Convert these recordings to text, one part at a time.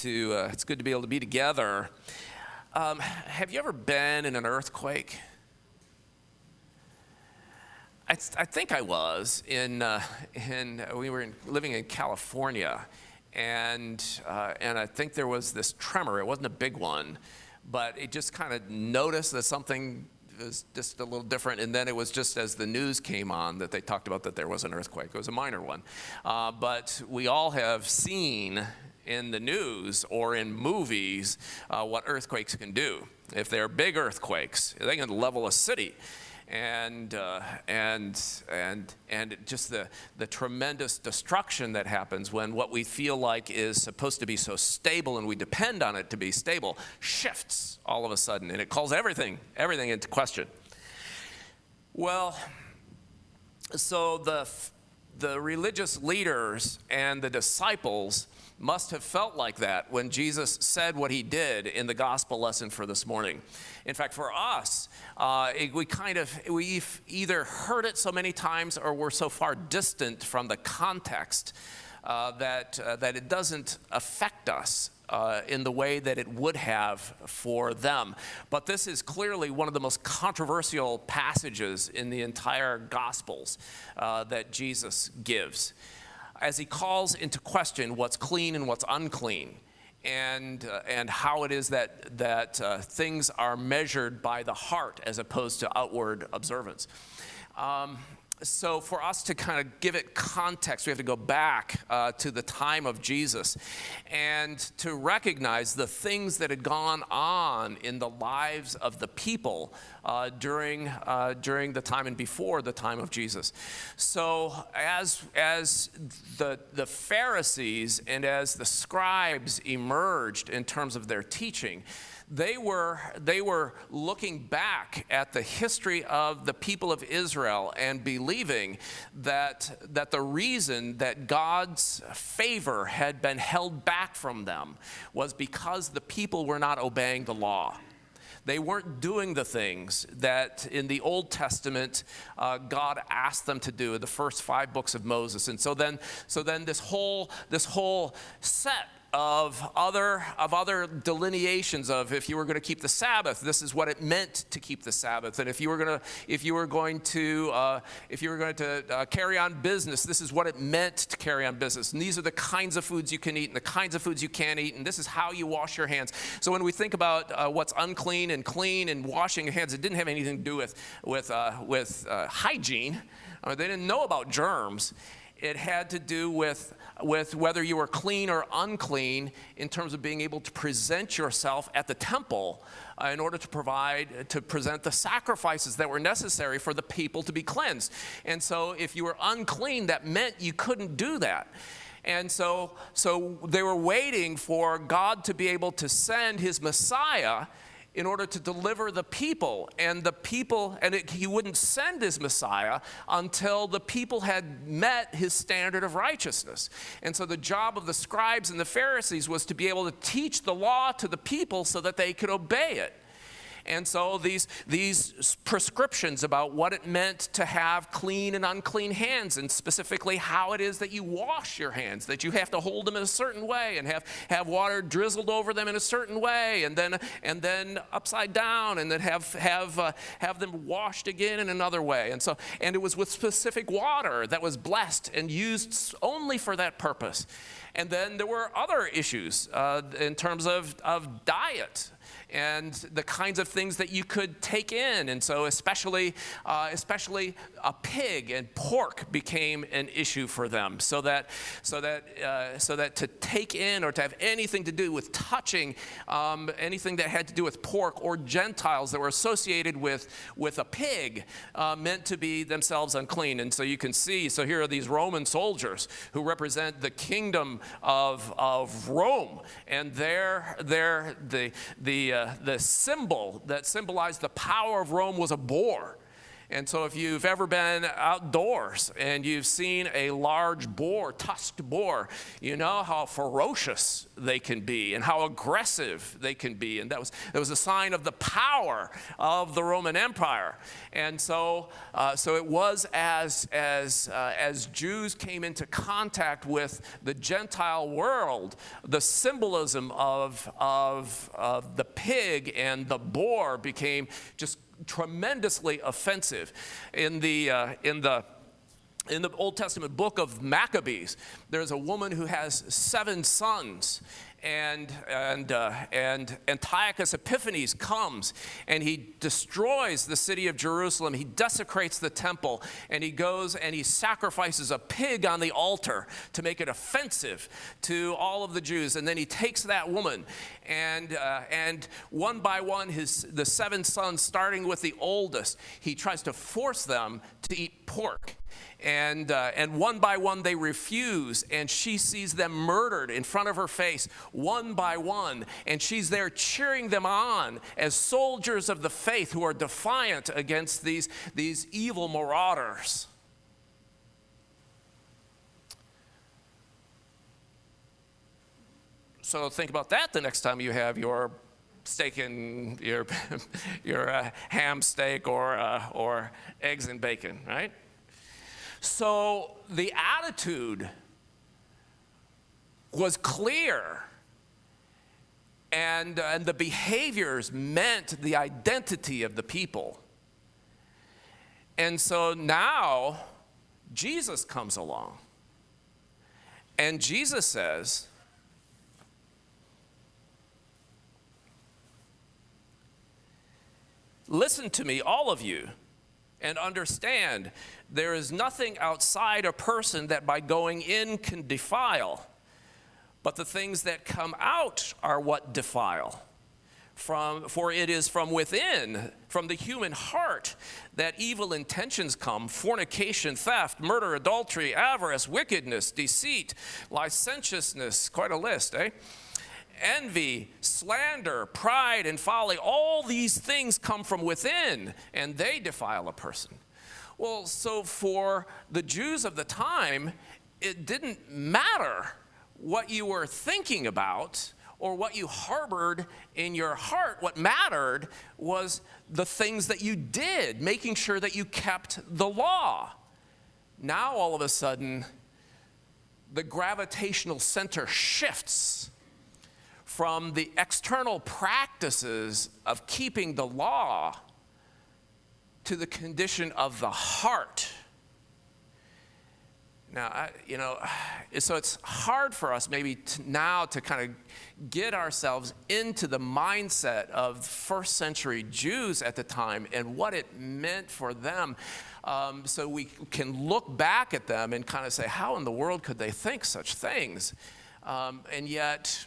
to be able to be together. Have you ever been in an earthquake? I think I was we were living in California, and I think there was this tremor. It wasn't a big one, but it just kind of noticed that something was just a little different, and then it was just as the news came on that they talked about that there was an earthquake. It was a minor one, but we all have seen in the news or in movies what earthquakes can do. If they're big earthquakes, they can level a city. And just the tremendous destruction that happens when what we feel like is supposed to be so stable and we depend on it to be stable shifts all of a sudden, and it calls everything into question. Well, so the religious leaders and the disciples must have felt like that when Jesus said what he did in the gospel lesson for this morning. In fact, for us, we've either heard it so many times or we're so far distant from the context that it doesn't affect us in the way that it would have for them. But this is clearly one of the most controversial passages in the entire Gospels that Jesus gives, as he calls into question what's clean and what's unclean, and how it is that things are measured by the heart as opposed to outward observance. So for us to kind of give it context, we have to go back to the time of Jesus and to recognize the things that had gone on in the lives of the people during the time and before the time of Jesus. So as the Pharisees and as the scribes emerged in terms of their teaching, they were looking back at the history of the people of Israel and believing that the reason that God's favor had been held back from them was because the people were not obeying the law. They weren't doing the things that in the Old Testament God asked them to do in the first 5 books of Moses. And so then this whole set of other delineations of, if you were going to keep the Sabbath, this is what it meant to keep the Sabbath, and if you were going to carry on business, this is what it meant to carry on business, and these are the kinds of foods you can eat and the kinds of foods you can't eat, and this is how you wash your hands. So when we think about what's unclean and clean and washing your hands, it didn't have anything to do with hygiene. They didn't know about germs. It had to do with whether you were clean or unclean in terms of being able to present yourself at the temple in order to present the sacrifices that were necessary for the people to be cleansed. And so if you were unclean, that meant you couldn't do that. And so they were waiting for God to be able to send his Messiah in order to deliver the people, he wouldn't send his Messiah until the people had met his standard of righteousness. And so the job of the scribes and the Pharisees was to be able to teach the law to the people so that they could obey it. And so these prescriptions about what it meant to have clean and unclean hands, and specifically how it is that you wash your hands, that you have to hold them in a certain way and have water drizzled over them in a certain way, and then upside down, and then have them washed again in another way. And it was with specific water that was blessed and used only for that purpose. And then there were other issues in terms of diet and the kinds of things that you could take in. And so especially a pig and pork became an issue for them, so that to take in or to have anything to do with touching anything that had to do with pork or Gentiles that were associated with a pig meant to be themselves unclean. And so you can see, so here are these Roman soldiers who represent the kingdom of Rome, and the symbol that symbolized the power of Rome was a boar. And so if you've ever been outdoors and you've seen a large boar, tusked boar, you know how ferocious they can be and how aggressive they can be. And that was a sign of the power of the Roman Empire. And so it was as Jews came into contact with the Gentile world, the symbolism of the pig and the boar became just tremendously offensive. In the Old Testament book of Maccabees, there's a woman who has 7 sons, and Antiochus Epiphanes comes and he destroys the city of Jerusalem. He desecrates the temple, and he goes and he sacrifices a pig on the altar to make it offensive to all of the Jews. And then he takes that woman, and one by one, the 7 sons, starting with the oldest, he tries to force them to eat pork. And one by one they refuse, and she sees them murdered in front of her face, one by one, and she's there cheering them on as soldiers of the faith who are defiant against these evil marauders. So think about that the next time you have your steak and your ham steak or eggs and bacon, right? So the attitude was clear, and the behaviors meant the identity of the people. And so now Jesus comes along, and Jesus says, "Listen to me, all of you, and understand, there is nothing outside a person that by going in can defile, but the things that come out are what defile. For it is from within, from the human heart, that evil intentions come: fornication, theft, murder, adultery, avarice, wickedness, deceit, licentiousness," quite a list, eh? "Envy, slander, pride, and folly. All these things come from within, and they defile a person." Well, so for the Jews of the time, it didn't matter what you were thinking about or what you harbored in your heart. What mattered was the things that you did, making sure that you kept the law. Now, all of a sudden, the gravitational center shifts from the external practices of keeping the law to the condition of the heart. Now, so it's hard for us maybe now to kind of get ourselves into the mindset of first century Jews at the time and what it meant for them, so we can look back at them and kind of say, how in the world could they think such things? And yet,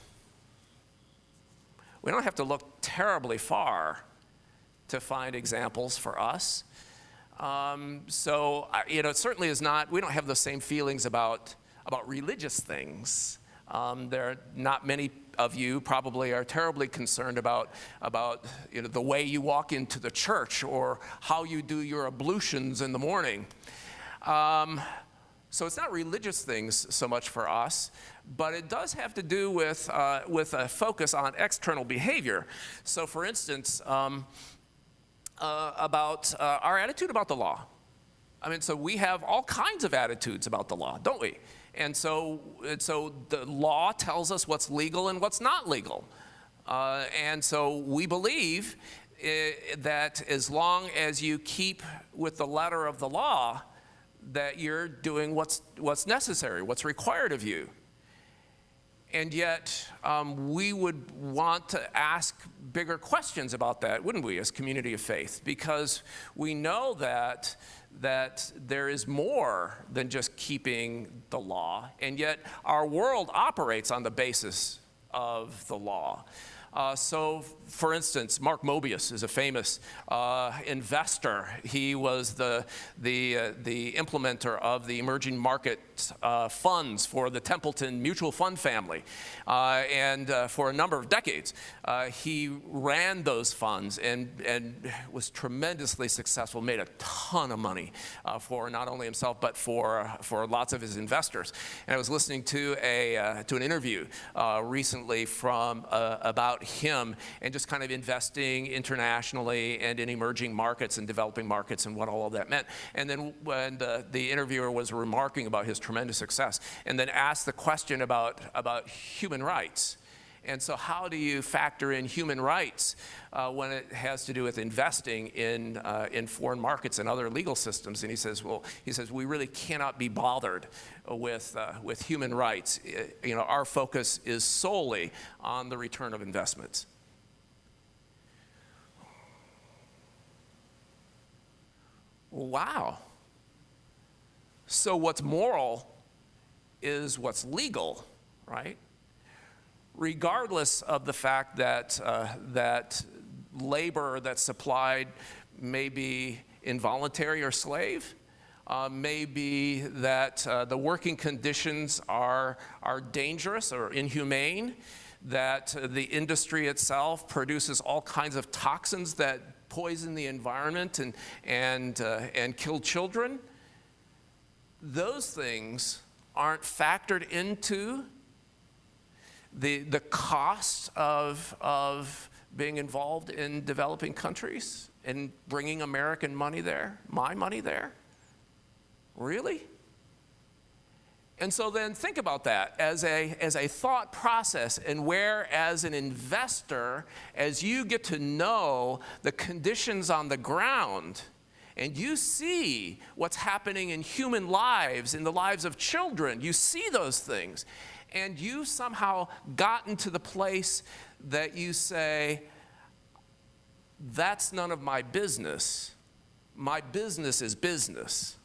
we don't have to look terribly far to find examples for us. It certainly is not, we don't have the same feelings about religious things. There are not many of you probably are terribly concerned about the way you walk into the church or how you do your ablutions in the morning. So it's not religious things so much for us, but it does have to do with a focus on external behavior. So for instance, about our attitude about the law. I mean, so we have all kinds of attitudes about the law, don't we? And so the law tells us what's legal and what's not legal. And so we believe that as long as you keep with the letter of the law, that you're doing what's necessary, what's required of you. And yet, we would want to ask bigger questions about that, wouldn't we, as community of faith? Because we know that there is more than just keeping the law, and yet our world operates on the basis of the law. So, for instance, Mark Mobius is a famous investor. He was the implementer of the emerging market funds for the Templeton Mutual Fund family. And for a number of decades, he ran those funds and was tremendously successful, made a ton of money for not only himself, but for lots of his investors. And I was listening to an interview recently from about him and just kind of investing internationally and in emerging markets and developing markets and what all of that meant. And then when the interviewer was remarking about his tremendous success and then asked the question about human rights. And so how do you factor in human rights when it has to do with investing in foreign markets and other legal systems? And he says, we really cannot be bothered with human rights. Our focus is solely on the return of investments. Wow. So what's moral is what's legal, right? Regardless of the fact that labor that's supplied may be involuntary or slave, may be that the working conditions are dangerous or inhumane, that the industry itself produces all kinds of toxins that poison the environment and kill children. Those things aren't factored into the cost of being involved in developing countries and bringing American money there, my money there? Really? And so then think about that as a thought process, and where as an investor, as you get to know the conditions on the ground, and you see what's happening in human lives, in the lives of children, you see those things, and you somehow gotten to the place that you say, that's none of my business. My business is business.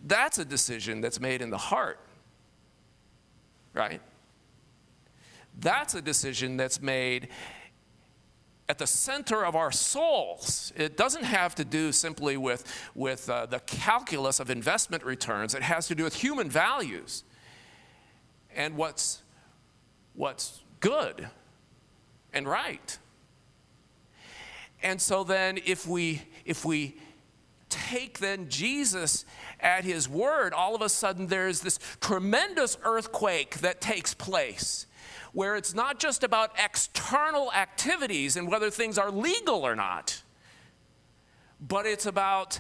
That's a decision that's made in the heart, right? That's a decision that's made at the center of our souls. It doesn't have to do simply with the calculus of investment returns. It has to do with human values and what's good and right. And so then if we take then Jesus at his word, all of a sudden there's this tremendous earthquake that takes place, where it's not just about external activities and whether things are legal or not, but it's about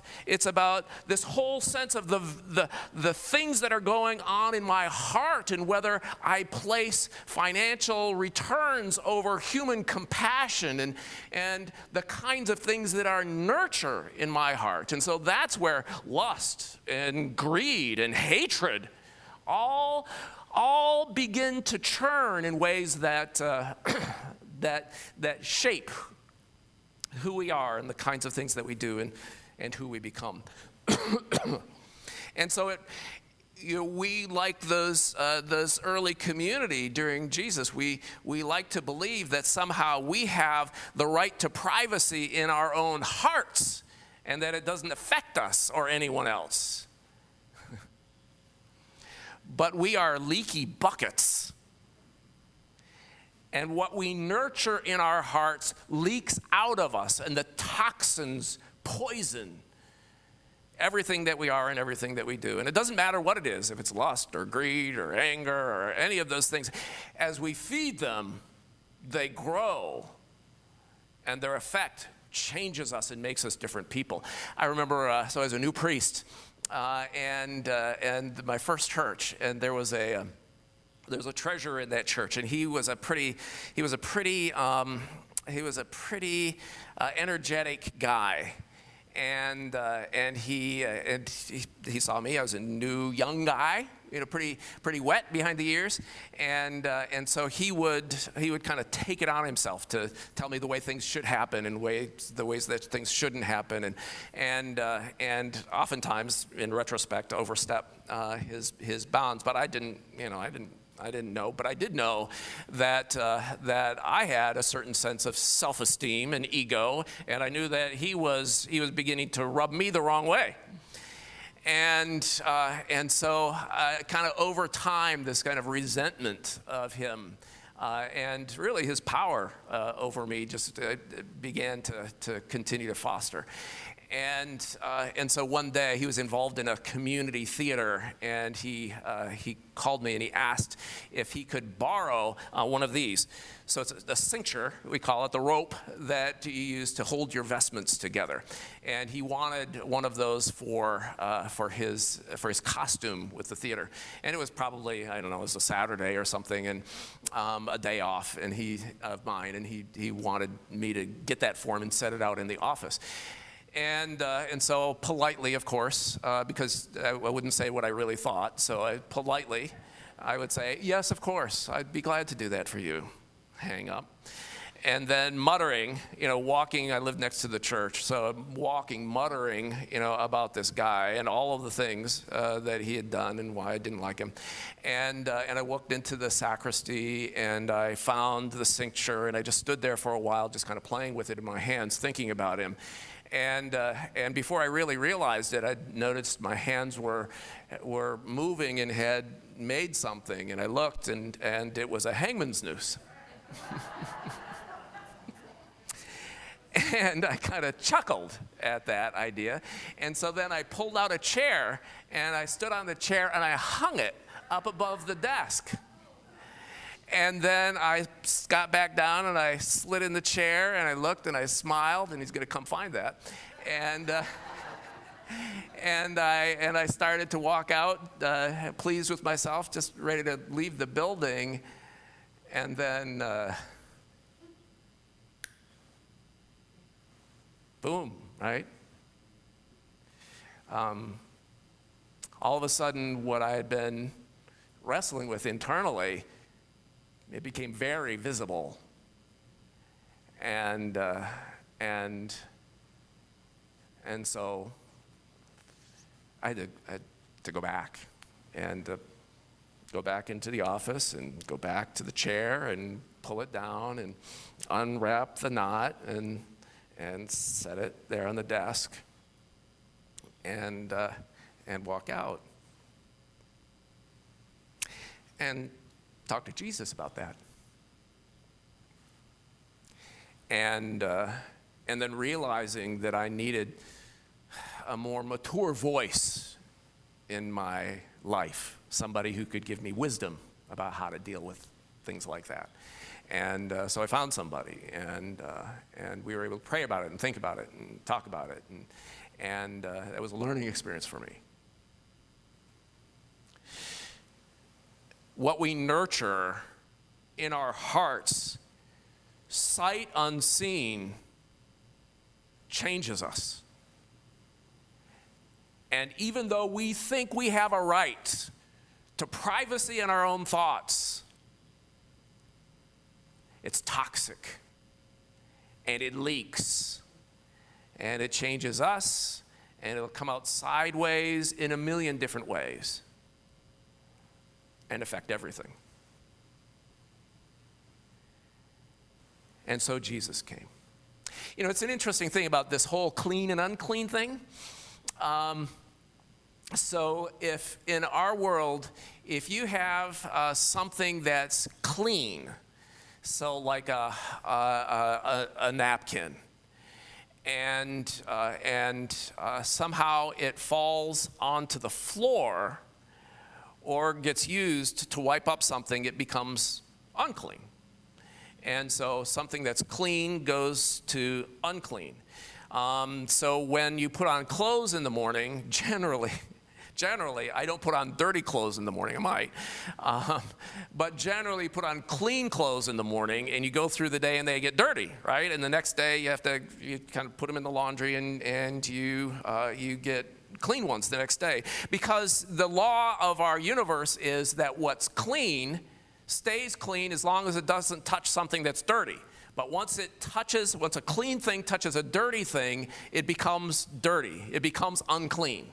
this whole sense of the things that are going on in my heart, and whether I place financial returns over human compassion and the kinds of things that are nurture in my heart. And so that's where lust and greed and hatred all begin to churn in ways that shape who we are and the kinds of things that we do and who we become. And so we, like those early community during Jesus, we like to believe that somehow we have the right to privacy in our own hearts and that it doesn't affect us or anyone else. But we are leaky buckets. And what we nurture in our hearts leaks out of us, and the toxins poison everything that we are and everything that we do. And it doesn't matter what it is, if it's lust or greed or anger or any of those things. As we feed them, they grow, and their effect changes us and makes us different people. I remember, so as a new priest, and my first church, and there was a treasurer in that church, and he was a pretty energetic guy, and he saw me. I was a new young guy pretty wet behind the ears, and so he would kind of take it on himself to tell me the way things should happen and the ways that things shouldn't happen, and oftentimes in retrospect overstep his bounds. But I didn't know, but I did know that I had a certain sense of self-esteem and ego, and I knew that he was beginning to rub me the wrong way. And so kind of over time, this kind of resentment of him and really his power over me just began to continue to foster. And so one day he was involved in a community theater, and he called me and he asked if he could borrow one of these. So it's a cincture, we call it, the rope that you use to hold your vestments together. And he wanted one of those for his costume with the theater. And it was probably, I don't know, it was a Saturday or something, and a day off of mine, and he wanted me to get that for him and set it out in the office. And so politely, of course, because I wouldn't say what I really thought, so I would say, yes, of course, I'd be glad to do that for you. Hang up. And then muttering, walking, I lived next to the church, so I'm walking, muttering, about this guy and all of the things that he had done and why I didn't like him. And I walked into the sacristy, and I found the cincture, and I just stood there for a while, just kind of playing with it in my hands, thinking about him. And before I really realized it, I noticed my hands were moving and had made something. And I looked, and it was a hangman's noose. And I kind of chuckled at that idea. And so then I pulled out a chair, and I stood on the chair, and I hung it up above the desk. And then I got back down, and I slid in the chair, and I looked, and I smiled, and he's going to come find that. And I started to walk out, pleased with myself, just ready to leave the building. And then, boom, right? All of a sudden, what I had been wrestling with internally, it became very visible, and so I had to go back and go back into the office and go back to the chair and pull it down and unwrap the knot and set it there on the desk and walk out and talk to Jesus about that. And then realizing that I needed a more mature voice in my life, somebody who could give me wisdom about how to deal with things like that. And so I found somebody, and we were able to pray about it and think about it and talk about it, and that was a learning experience for me. What we nurture in our hearts, sight unseen, changes us. And even though we think we have a right to privacy in our own thoughts, it's toxic, and it leaks, and it changes us, and it'll come out sideways in a million different ways and affect everything. And so Jesus came. It's an interesting thing about this whole clean and unclean thing. So if in our world, if you have something that's clean, so like a napkin, and somehow it falls onto the floor or gets used to wipe up something, it becomes unclean. And so something that's clean goes to unclean. So when you put on clothes in the morning, generally, I don't put on dirty clothes in the morning, I might. But generally put on clean clothes in the morning, and you go through the day and they get dirty, right? And the next day you kind of put them in the laundry, and you get clean ones the next day. Because the law of our universe is that what's clean stays clean as long as it doesn't touch something that's dirty. But once a clean thing touches a dirty thing, it becomes dirty. It becomes unclean.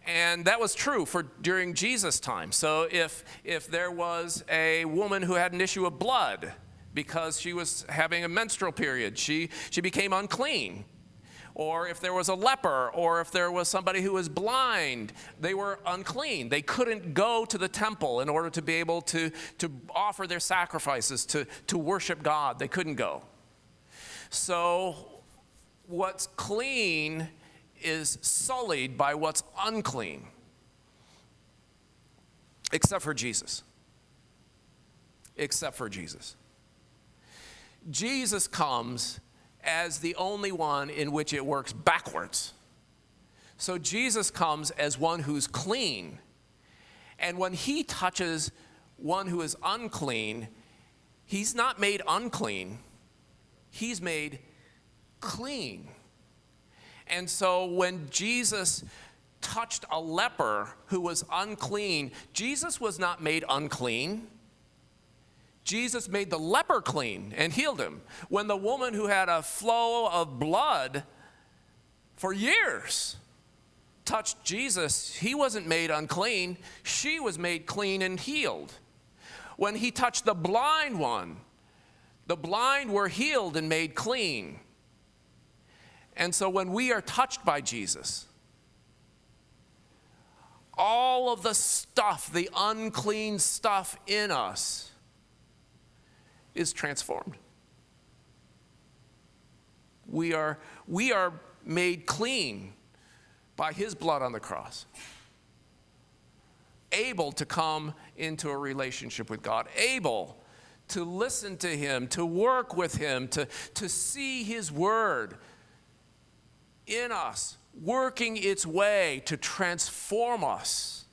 And that was true during Jesus' time. So if there was a woman who had an issue of blood because she was having a menstrual period, she became unclean. Or if there was a leper, or if there was somebody who was blind, they were unclean. They couldn't go to the temple in order to be able to offer their sacrifices, to worship God. They couldn't go. So what's clean is sullied by what's unclean, except for Jesus. Except for Jesus. Jesus comes as the only one in which it works backwards. So Jesus comes as one who's clean. And when he touches one who is unclean, he's not made unclean, he's made clean. And so when Jesus touched a leper who was unclean, Jesus was not made unclean. Jesus made the leper clean and healed him. When the woman who had a flow of blood for years touched Jesus, he wasn't made unclean. She was made clean and healed. When he touched the blind one, the blind were healed and made clean. And so when we are touched by Jesus, all of the stuff, the unclean stuff in us, is transformed. We are made clean by his blood on the cross, able to come into a relationship with God, able to listen to him, to work with him, to see his word in us, working its way to transform us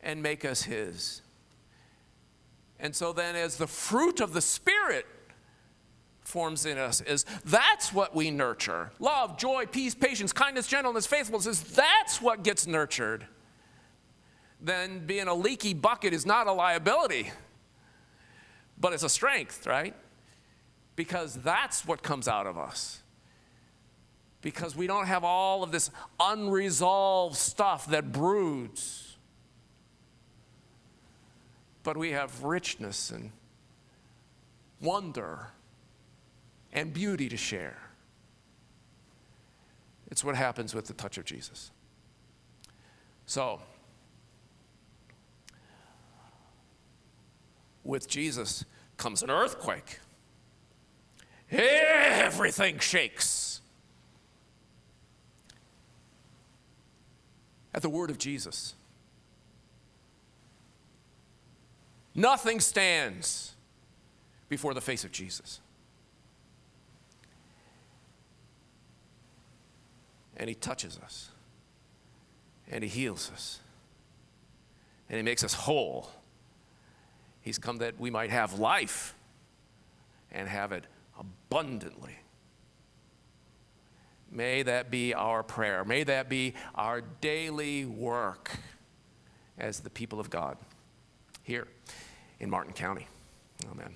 and make us his. And so then as the fruit of the Spirit forms in us, that's what we nurture. Love, joy, peace, patience, kindness, gentleness, faithfulness, that's what gets nurtured. Then being a leaky bucket is not a liability, but it's a strength, right? Because that's what comes out of us. Because we don't have all of this unresolved stuff that broods. But we have richness and wonder and beauty to share. It's what happens with the touch of Jesus. So, with Jesus comes an earthquake. Everything shakes at the word of Jesus. Nothing stands before the face of Jesus. And he touches us. And he heals us. And he makes us whole. He's come that we might have life and have it abundantly. May that be our prayer. May that be our daily work as the people of God here in Martin County. Amen.